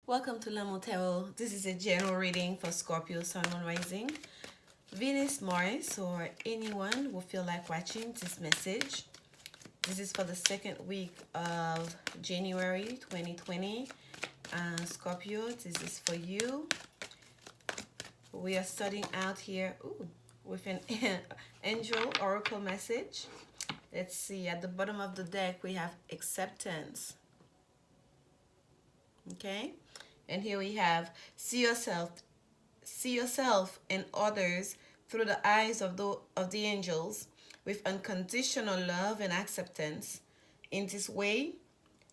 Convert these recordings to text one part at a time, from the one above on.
Welcome to Lanmoutarot. This is a general reading for Scorpio, Sun, Moon, Rising, Venus, Mars, or anyone who feel like watching this message. This is for the second week of January 2020. Scorpio, this is for you. We are starting out here with an angel oracle message. Let's see, at the bottom of the deck we have acceptance. Okay, and here we have see yourself and others through the eyes of the angels with unconditional love and acceptance. In this way,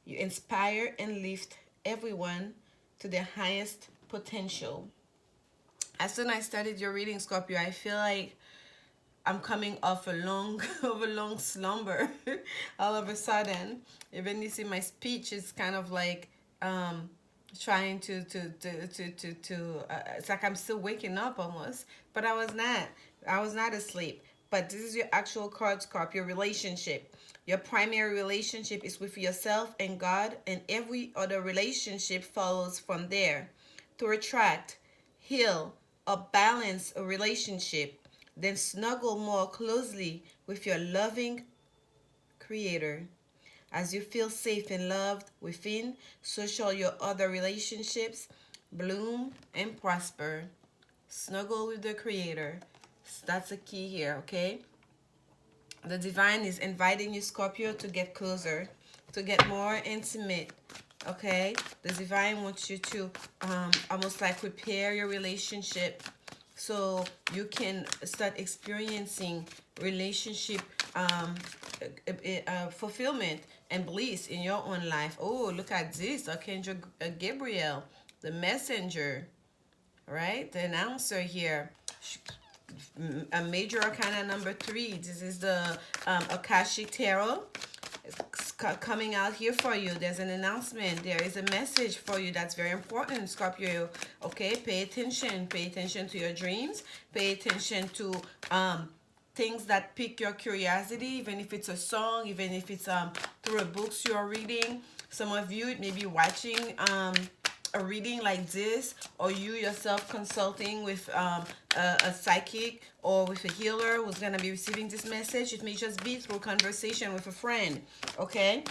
you inspire and lift everyone to their highest potential. As soon as I started your reading, Scorpio, I feel like I'm coming off a long slumber. All of a sudden, even you see my speech is kind of like trying to it's like I'm still waking up almost, but I was not asleep. But this is your actual card, Scorpio. Relationship. Your primary relationship is with yourself and God, and every other relationship follows from there. To attract, heal, or balance a relationship, then snuggle more closely with your loving creator. As you feel safe and loved within, so shall your other relationships bloom and prosper. Snuggle with the creator. That's the key here, okay? The divine is inviting you, Scorpio, to get closer, to get more intimate, okay? The divine wants you to almost like repair your relationship so you can start experiencing relationship fulfillment and bliss in your own life. Oh, look at this. Archangel Gabriel, the messenger, right? The announcer here. A major arcana number 3. This is the Akashic Tarot. It's coming out here for you. There's an announcement. There is a message for you that's very important, Scorpio. Okay, pay attention. Pay attention to your dreams. Pay attention to things that pique your curiosity, even if it's a song, even if it's through a books you're reading. Some of you, it may be watching a reading like this, or you yourself consulting with a psychic or with a healer who's going to be receiving this message. It may just be through conversation with a friend, okay?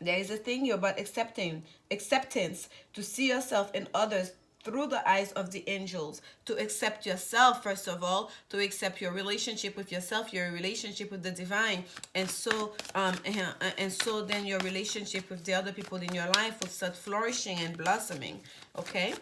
There is a thing here about acceptance, to see yourself and others through the eyes of the angels, to accept yourself first of all, to accept your relationship with yourself, your relationship with the divine, and so then your relationship with the other people in your life will start flourishing and blossoming, okay?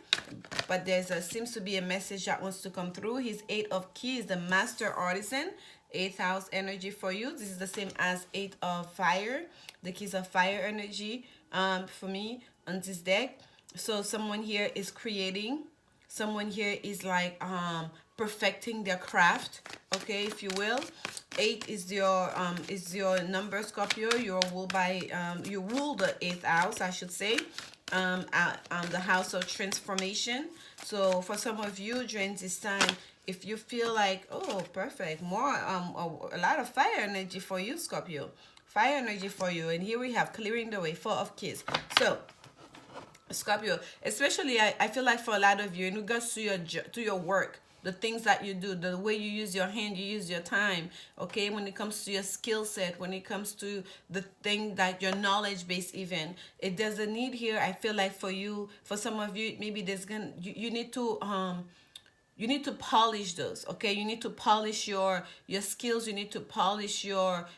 But there's seems to be a message that wants to come through. His 8 of Keys, the master artisan, 8th house energy for you. This is the same as 8 of fire, the keys of fire energy for me on this deck. So someone here is creating, someone here is like perfecting their craft, okay, if you will. 8 is your number, Scorpio. You're ruled by you rule the 8th house, I should say, the house of transformation. So for some of you during this time, if you feel like, oh, perfect, more a lot of fire energy for you, Scorpio, fire energy for you. And here we have clearing the way, 4 of Keys. So Scorpio, especially I feel like for a lot of you, in regards to your work, the things that you do, the way you use your hand, you use your time, okay? When it comes to your skill set, when it comes to the thing that your knowledge base, even, it doesn't need here. I feel like for you, for some of you, maybe you need to polish those, okay? You need to polish your skills. You need to polish your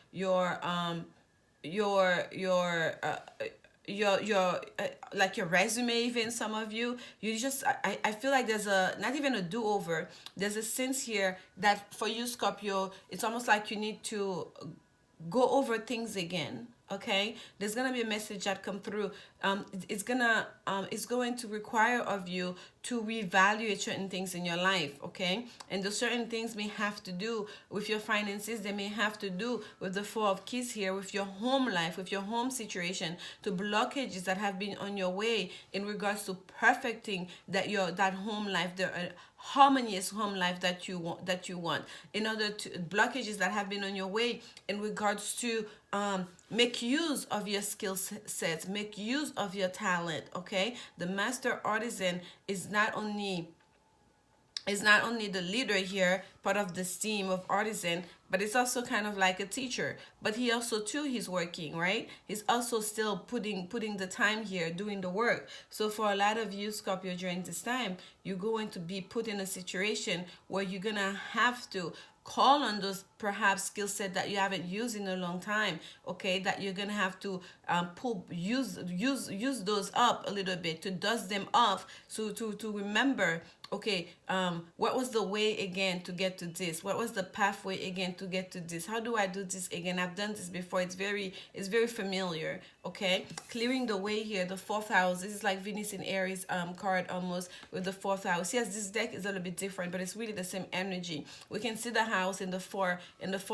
like your resume. Even some of you just I feel like there's not even a do-over. There's a sense here that for you, Scorpio, it's almost like you need to go over things again, okay? There's gonna be a message that come through. It's going to require of you to reevaluate certain things in your life, okay? And those certain things may have to do with your finances. They may have to do with the 4 of Keys here, with your home life, with your home situation, to blockages that have been on your way in regards to perfecting that home life, the harmonious home life that you want, in order to blockages that have been on your way in regards to make use of your skill sets, make use of your talent. Okay, the master artisan is not only the leader here, part of this team of artisan, but it's also kind of like a teacher. But he also too, he's working, right? He's also still putting the time here, doing the work. So for a lot of you, Scorpio, during this time, you're going to be put in a situation where you're gonna have to call on those perhaps skill set that you haven't used in a long time. Okay, that you're gonna have to use those up a little bit, to dust them off, so to remember, okay, what was the way again to get to this, what was the pathway again to get to this, how do I do this again, I've done this before, it's very familiar. Okay, clearing the way here, the fourth house, this is like Venus in Aries card almost, with the fourth house. Yes, this deck is a little bit different, but it's really the same energy. We can see the house in the four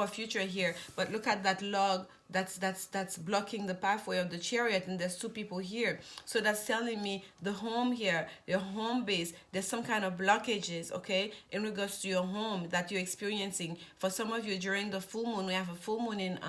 future here, but look at that log that's blocking the pathway of the chariot, and there's two people here. So that's telling me the home here, your home base, there's some kind of blockages, okay, in regards to your home that you're experiencing. For some of you, during the full moon, we have a full moon in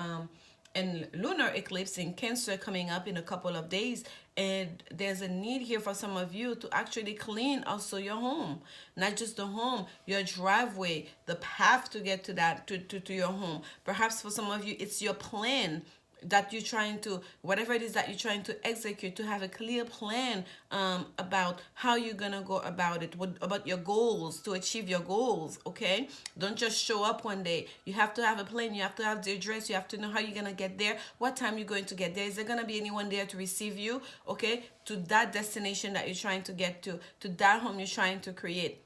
and lunar eclipse in Cancer coming up in a couple of days, and there's a need here for some of you to actually clean also your home, not just the home, your driveway, the path to get to that, to your home. Perhaps for some of you, it's your plan that you're trying to, whatever it is that you're trying to execute, to have a clear plan about how you're gonna go about it, what about your goals, to achieve your goals. Okay, don't just show up one day. You have to have a plan, you have to have the address, you have to know how you're gonna get there, what time you're going to get there, is there gonna be anyone there to receive you, okay, to that destination that you're trying to get to that home you're trying to create.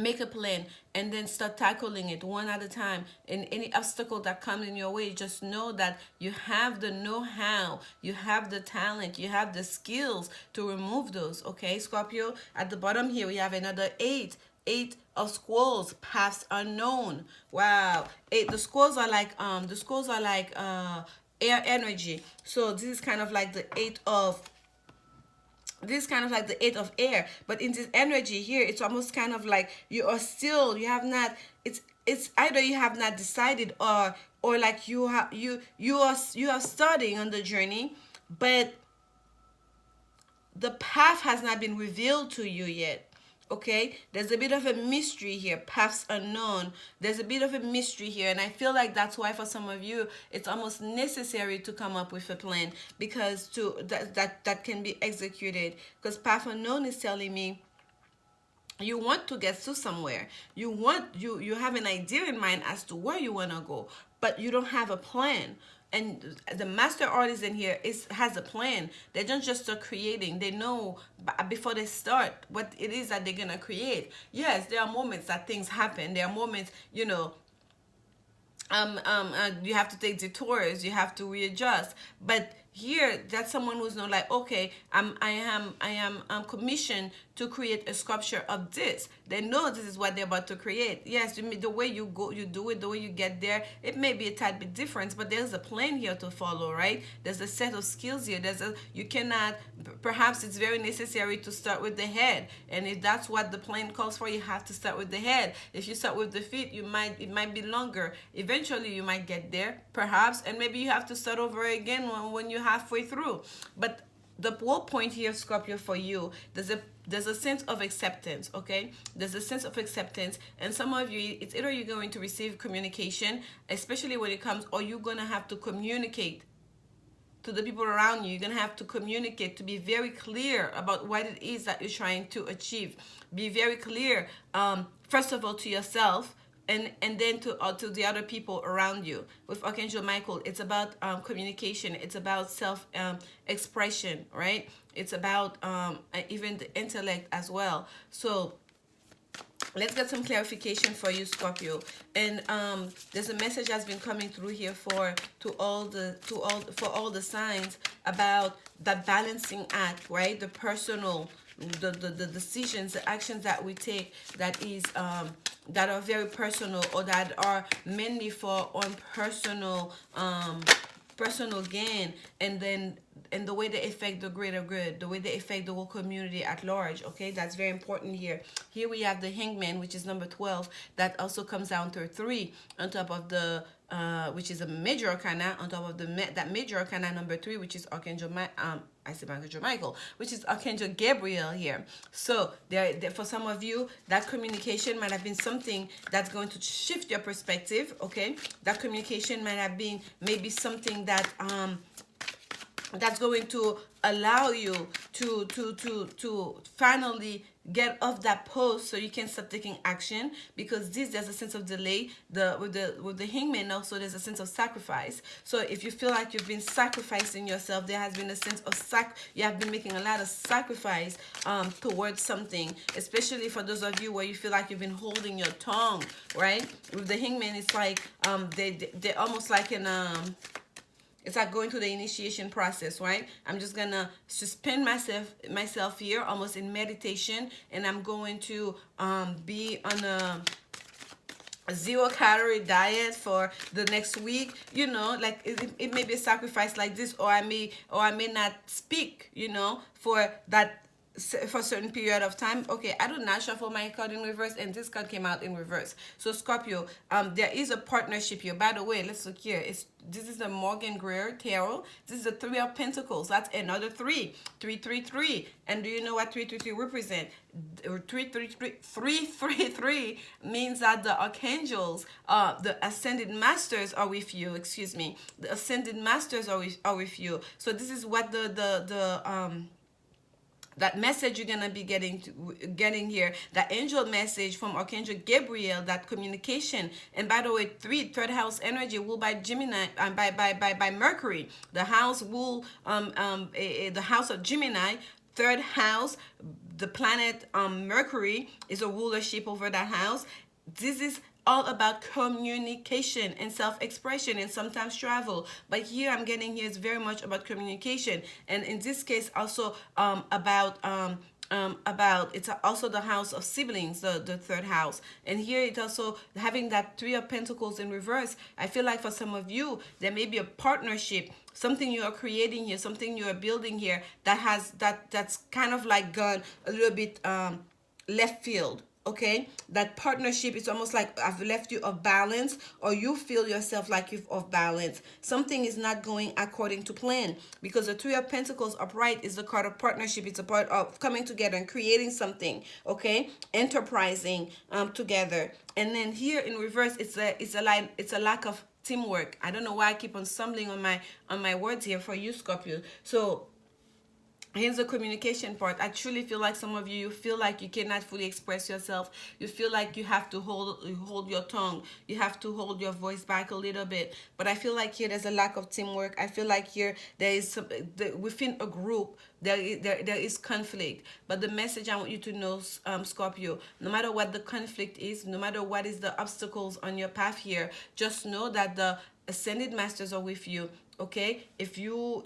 Make a plan and then start tackling it one at a time. And any obstacle that comes in your way, just know that you have the know-how, you have the talent, you have the skills to remove those. Okay, Scorpio, at the bottom here we have another eight of squirrels, paths unknown. Wow, eight. The squirrels are like air energy. So this is kind of like the eight of air, but in this energy here, it's almost kind of like you have not, it's either you have not decided, or like you are starting on the journey, but the path has not been revealed to you yet. Okay, there's a bit of a mystery here, paths unknown. There's a bit of a mystery here, and I feel like that's why for some of you it's almost necessary to come up with a plan, because that can be executed, because path unknown is telling me you want to get to somewhere, you have an idea in mind as to where you want to go, but you don't have a plan. And the master artisan here has a plan. They don't just start creating, they know before they start what it is that they're gonna create. Yes, there are moments that things happen, there are moments, you have to take detours, you have to readjust, but here that's someone who's not like, okay, I am commissioned to create a sculpture of this. They know this is what they're about to create. Yes, the way you go, you do it, the way you get there, it may be a tad bit different, but there's a plan here to follow, right? There's a set of skills here. You cannot, perhaps it's very necessary to start with the head, and if that's what the plan calls for, you have to start with the head. If you start with the feet, it might be longer. Eventually you might get there, perhaps, and maybe you have to start over again when you're halfway through. But the whole point here, Scorpio, for you, there's a sense of acceptance. Okay, there's a sense of acceptance, and some of you, it's either you're going to receive communication, especially when it comes, or you're gonna have to communicate to the people around you. You're gonna have to communicate, to be very clear about what it is that you're trying to achieve. Be very clear, first of all, to yourself, and then to the other people around you. With Archangel Michael, it's about communication, it's about self expression, right? It's about even the intellect as well. So let's get some clarification for you, Scorpio. And there's a message that's been coming through here for all the signs about that balancing act, right? The personal, the decisions, the actions that we take, that are very personal, or that are mainly for on personal personal gain, and then and the way they affect the greater good, the way they affect the whole community at large. Okay, that's very important here. Here we have the Hangman, which is number 12, that also comes down to 3 on top of the which is a major arcana, on top of that major arcana number 3, which is Archangel I said Archangel Michael, which is Archangel Gabriel here. So there, for some of you, that communication might have been something that's going to shift your perspective. Okay, that communication might have been maybe something that that's going to allow you to finally get off that post so you can start taking action, because there's a sense of delay. With the Hangman also, there's a sense of sacrifice. So if you feel like you've been sacrificing yourself, there has been a sense of you have been making a lot of sacrifice towards something, especially for those of you where you feel like you've been holding your tongue, right? With the Hangman, it's like they're almost like an it's like going through the initiation process, right? I'm just gonna suspend myself here, almost in meditation, and I'm going to be on a 0-calorie diet for the next week. You know, like it may be a sacrifice like this, or I may not speak, you know, for a certain period of time. Okay, I do not shuffle my card in reverse, and this card came out in reverse. So Scorpio, there is a partnership here. By the way, let's look here. This is the Morgan Greer Tarot. This is the 3 of Pentacles. That's another 3. 333. And do you know what 333 represent? 333 means that the archangels, the ascended masters are with you. Excuse me. The ascended masters are with you. So this is what that message you're gonna be getting here, that angel message from Archangel Gabriel, that communication. And by the way, third house energy ruled by Gemini, by Mercury. The house the house of Gemini, third house, the planet Mercury is a rulership over that house. This is all about communication and self-expression, and sometimes travel. But here I'm getting here is very much about communication, and in this case also about it's also the house of siblings, the third house. And here it's also having that 3 of Pentacles in reverse. I feel like for some of you there may be a partnership, something you are creating here, something you are building here that's kind of like gone a little bit left field. Okay, that partnership is almost like I've left you off balance, or you feel yourself like you've off balance. Something is not going according to plan, because the 3 of Pentacles upright is the card of partnership. It's a part of coming together and creating something. Okay, enterprising together. And then here in reverse, it's a lack of teamwork. I don't know why I keep on stumbling on my words here for you, Scorpio. So here's the communication part. I truly feel like some of you feel like you cannot fully express yourself. You feel like you have to hold your tongue. You have to hold your voice back a little bit. But I feel like here there's a lack of teamwork. I feel like here there is within a group there is conflict. But the message I want you to know, Scorpio, no matter what the conflict is, no matter what is the obstacles on your path here, just know that the ascended masters are with you. Okay, if you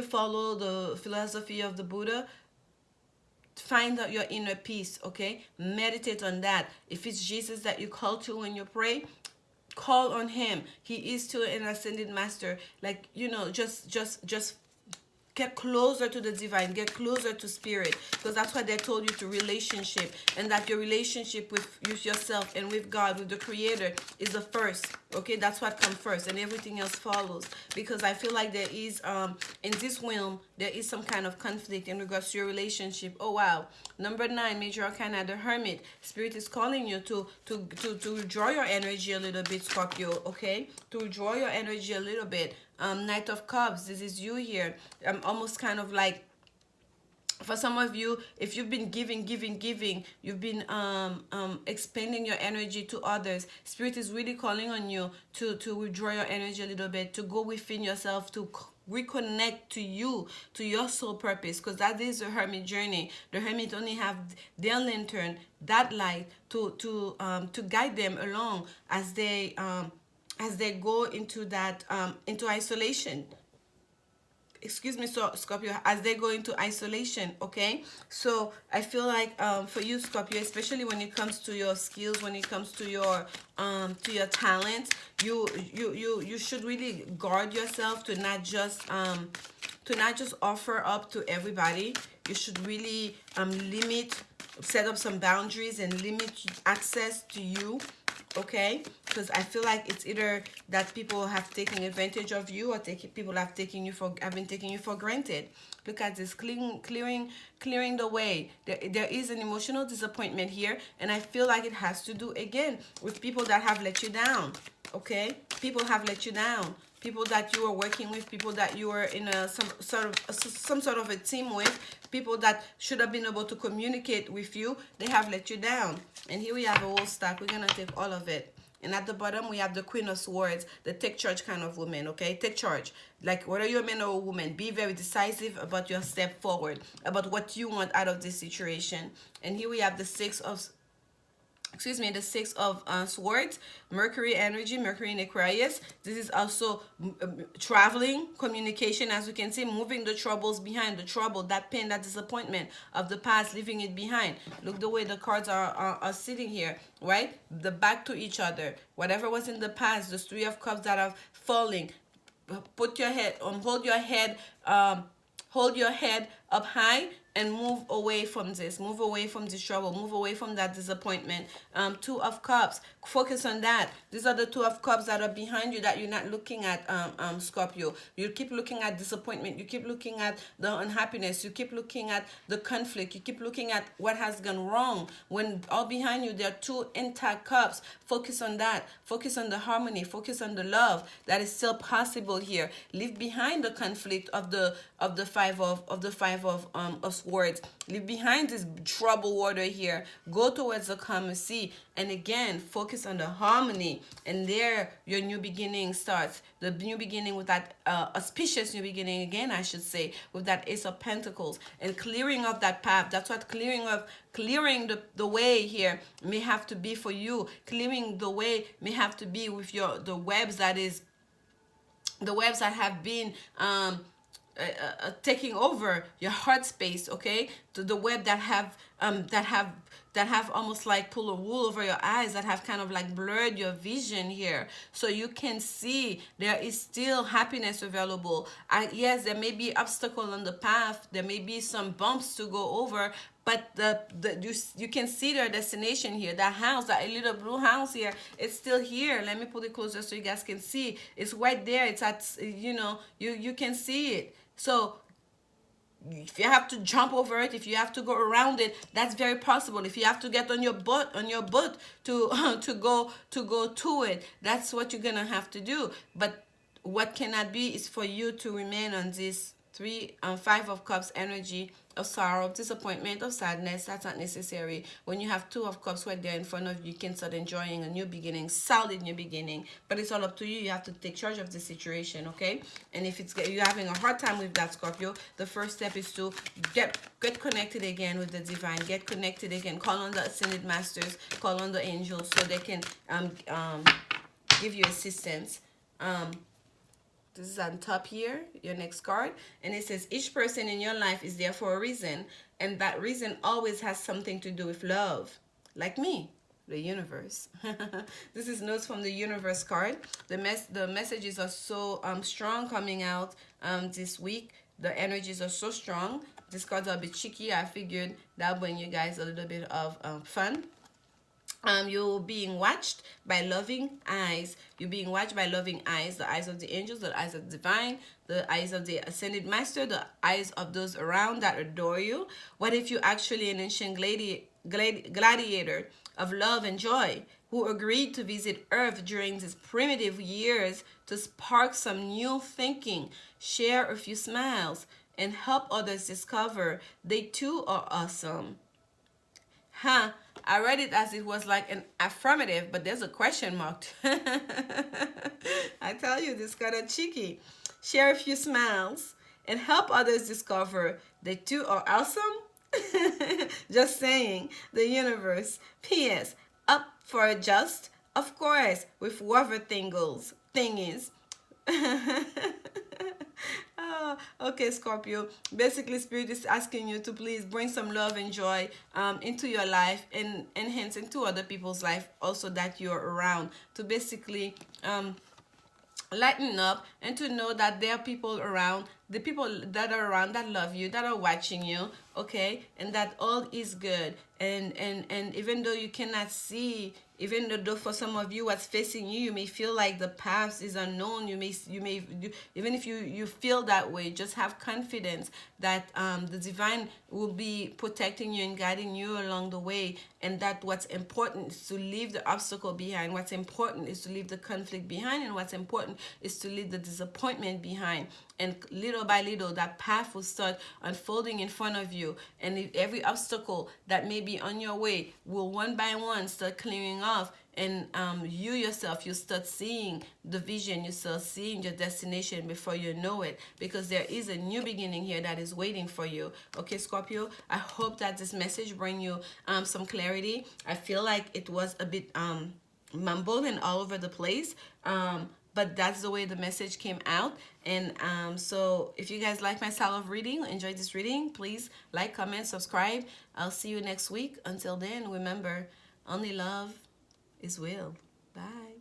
follow the philosophy of the Buddha, find out your inner peace. Okay, meditate on that. If it's Jesus that you call to when you pray, call on him. He is still an ascended master. Like, you know, just get closer to the divine, get closer to spirit, because that's what they told you, to relationship, and that your relationship with yourself and with God, with the creator, is the first. Okay, that's what comes first, and everything else follows. Because I feel like there is in this realm there is some kind of conflict in regards to your relationship. Oh wow. Number 9, major arcana, the Hermit. Spirit is calling you to draw your energy a little bit, Scorpio. Okay, to draw your energy a little bit. Knight of Cups, this is you here. Almost kind of like, for some of you, if you've been giving, you've been expending your energy to others, Spirit is really calling on you to withdraw your energy a little bit, to go within yourself, to reconnect to you, to your soul purpose, because that is the Hermit journey. The Hermit only have their lantern, that light, to guide them along as they go into that into isolation. excuse me, so Scorpio, as they go into isolation. Okay, so I feel like for you, Scorpio, especially when it comes to your skills, when it comes to your talents, you should really guard yourself to not just offer up to everybody. You should really limit, set up some boundaries and limit access to you. Okay, because I feel like it's either that people have taken advantage of you, or people have been taking you for granted. Look at this, clearing the way. There is an emotional disappointment here, and I feel like it has to do again with people that have let you down. Okay, people have let you down. People that you are working with, people that you are in some sort of a team with, people that should have been able to communicate with you, they have let you down. And here we have a whole stack. We're gonna take all of it. And at the bottom we have the Queen of Swords, the take charge kind of woman. Okay, take charge. Like whether you're a man or a woman, be very decisive about your step forward, about what you want out of this situation. And here we have the the Six of Swords, Mercury energy, Mercury in Aquarius. This is also traveling, communication, as we can see, moving the troubles behind, the trouble, that pain, that disappointment of the past, leaving it behind. Look the way the cards are sitting here, right? The back to each other. Whatever was in the past, the Three of Cups that are falling. Put your head, hold your head up high and move away from this. Move away from this trouble. Move away from that disappointment. Two of Cups. Focus on that. These are the Two of Cups that are behind you that you're not looking at, Scorpio. You keep looking at disappointment. You keep looking at the unhappiness. You keep looking at the conflict. You keep looking at what has gone wrong. When all behind you, there are two intact cups. Focus on that. Focus on the harmony. Focus on the love that is still possible here. Leave behind the conflict of the five of Swords. Leave behind this troubled water here. Go towards the calmer sea. And again, focus on the harmony. And there, your new beginning starts. The new beginning with that auspicious new beginning, again, I should say, with that Ace of Pentacles. And clearing of that path. That's what clearing the way here may have to be for you. Clearing the way may have to be with the webs that have been taking over your heart space, okay? To the web that have almost like pull a wool over your eyes, that have kind of like blurred your vision here, so you can see there is still happiness available. Yes, there may be obstacle on the path, there may be some bumps to go over, but you can see their destination here. That house, that little blue house here, it's still here. Let me put it closer so you guys can see. It's right there. It's at, you can see it. So if you have to jump over it, if you have to go around it, that's very possible. If you have to get on your butt to go to it, that's what you're gonna have to do. But what cannot be is for you to remain on this Five of Cups energy of sorrow, of disappointment, of sadness. That's not necessary. When you have Two of Cups right there in front of you, you can start enjoying a new beginning, solid new beginning. But it's all up to you. You have to take charge of the situation, okay? And if you're having a hard time with that, Scorpio, the first step is to get connected again with the divine. Get connected again. Call on the ascended masters. Call on the angels so they can give you assistance. This is on top here, your next card. And it says, each person in your life is there for a reason. And that reason always has something to do with love. Like me, the universe. This is notes from the universe card. The messages are so strong coming out this week. The energies are so strong. These cards are a bit cheeky. I figured that'll bring you guys a little bit of fun. You're being watched by loving eyes. You're being watched by loving eyes. The eyes of the angels, the eyes of the divine, the eyes of the ascended master, the eyes of those around that adore you. What if you're actually an ancient gladiator of love and joy who agreed to visit Earth during these primitive years to spark some new thinking, share a few smiles, and help others discover they too are awesome? Huh? I read it as it was like an affirmative, but there's a question mark. I tell you, this is kind of cheeky. Share a few smiles and help others discover they too are awesome. Just saying, the universe. P.S. Up for a just, of course, with whoever thing is. Okay, Scorpio. Basically, Spirit is asking you to please bring some love and joy into your life, and hence into other people's life also that you're around, to basically lighten up, and to know that there are people around, the people that are around that love you, that are watching you, okay, and that all is good. And even though you cannot see, even though for some of you what's facing you, you may feel like the path is unknown, even if you feel that way, just have confidence that the divine will be protecting you and guiding you along the way, and that what's important is to leave the obstacle behind, what's important is to leave the conflict behind, and what's important is to leave the disappointment behind. And little by little, that path will start unfolding in front of you, and if every obstacle that may be on your way will one by one start clearing off, and you yourself, you start seeing the vision, you start seeing your destination before you know it, because there is a new beginning here that is waiting for you. Okay, Scorpio, I hope that this message bring you some clarity. I feel like it was a bit mumbled and all over the place, but that's the way the message came out. And so if you guys like my style of reading, enjoy this reading, please like, comment, subscribe. I'll see you next week. Until then, remember, only love is will. Bye.